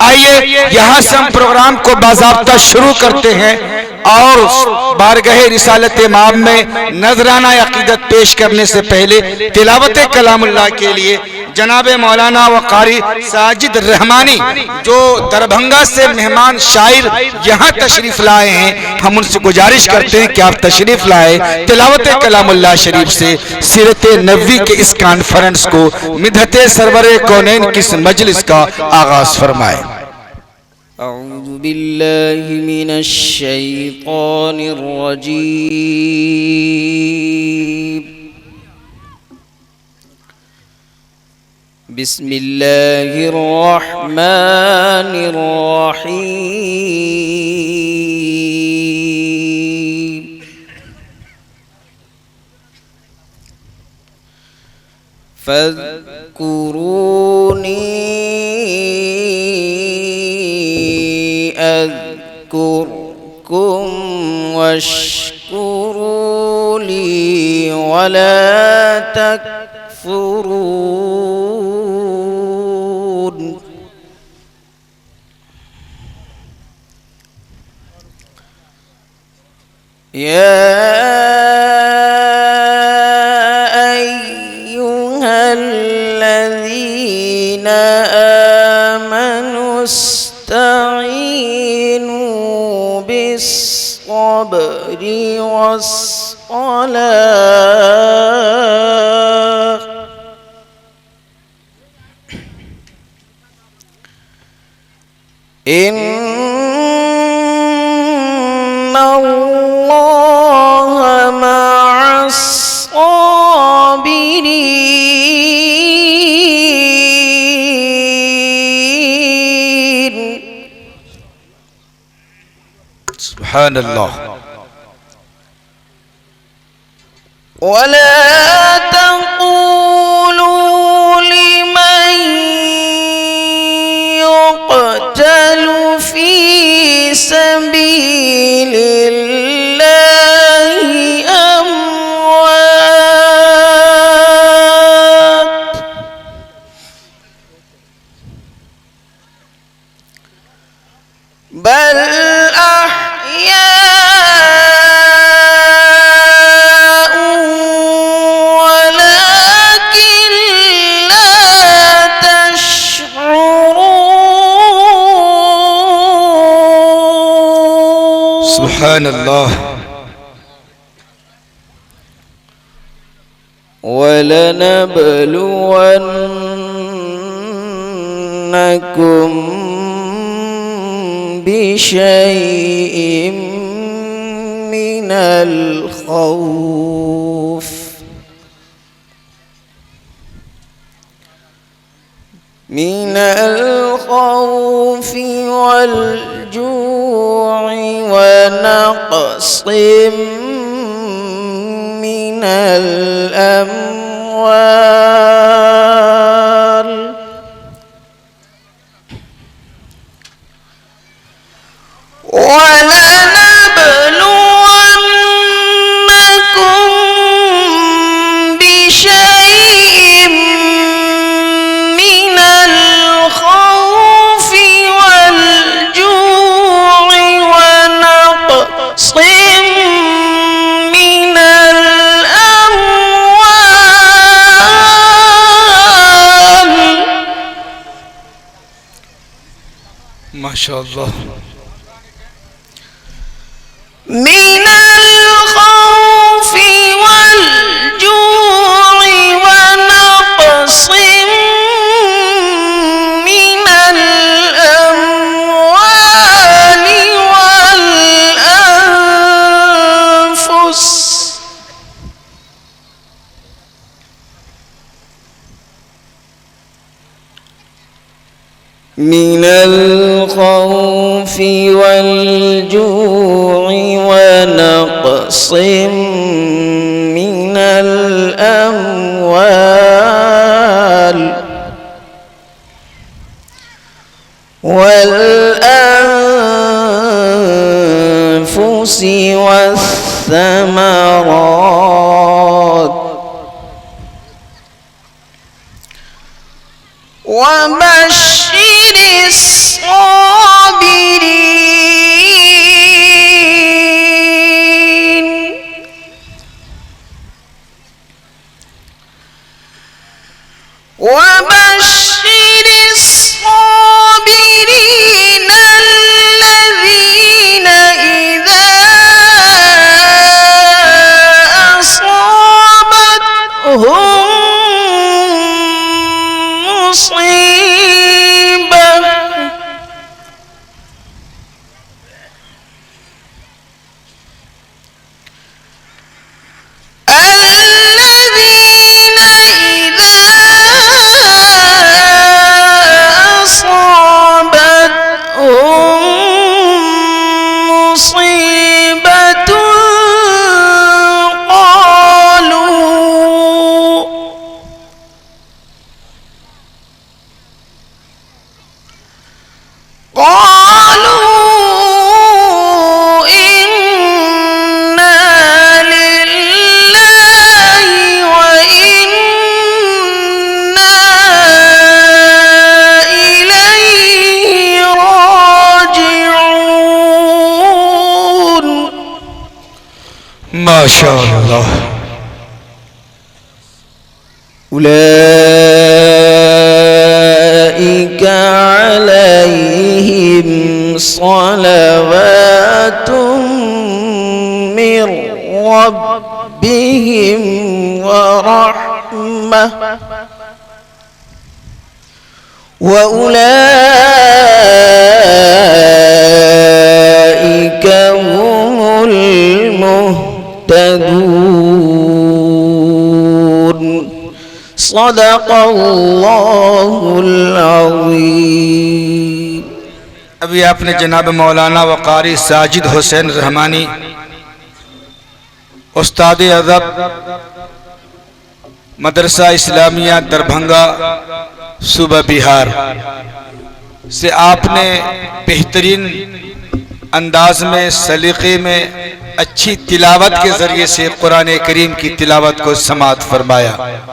आइए यहाँ से हम प्रोग्राम को बाज़ाब्ता शुरू करते हैं और बारगाह रिसालत इमाम में नजराना अकीदत पेश करने से पहले तिलावत कलामुल्लाह के लिए जनाब मौलाना व कारी साजिद रहमानी जो दरभंगा से मेहमान शायर यहाँ तशरीफ लाए हैं, हम उनसे गुजारिश करते हैं कि आप तशरीफ लाए, तिलावत कलामुल्लाह शरीफ से सीरत नबवी के इस कॉन्फ्रेंस को मिदहत सरवरे कौनैन की इस मजलिस का आगाज फरमाए। अऊज़ु बिल्लाहि मिनश शैतानिर रजीम। बिस्मिल्लाहिर रहमानिर रहीम। फज़्कुरूनी अज़्कुरकुम वश्कुरू ली वला तकफुरून। या अय्युहल्लज़ीना आमनुस्तईनु बिस्सब्रि वस्सलाह। इन्नल्लाह मअस्साबिरीन। सुब्हानल्लाह। वला तक़ूलू लिमन युक़तलु फी सबीलिल्लाहि अमवात बल सुब्हानल्लाह। वलनबलुवन्नकुम बिशैइन मिनल खौफ वल-जू'i व-नक़्सिम मिनल अमवाल वलनबलुवन्नकुम बिशैइन मिनल खौफि वल-जू'i व-नक़्सिम मिनल अमवाल। माशाअल्लाह। मिनल खौफि वल-जू'i व-नक़्सिम मिनल अमवालि वल-अनफुस मिनल खौफि वल-जू'i व-नक़्सिम मिनल अमवाल वल-अनफुसि वथ-थमरात وبشر الصابرين وبشر الصابرين الذين إذا أصابتهم مصيبة الذين إذا أصابتهم مصيبة قالوا إنا لله وإنا إليه راجعون. ما شاء الله. أولئك عليهم صلوات من ربهم ورحمة وأولئك هم المهتدون. صدق الله العظيم. अभी आपने जनाब मौलाना वकारी साजिद हुसैन रहमानी उस्ताद अदब मदरसा इस्लामिया दरभंगा सूबा बिहार से आपने बेहतरीन अंदाज में सलीक़े में अच्छी तिलावत के ज़रिए से कुरान करीम की तिलावत को समाअत फरमाया।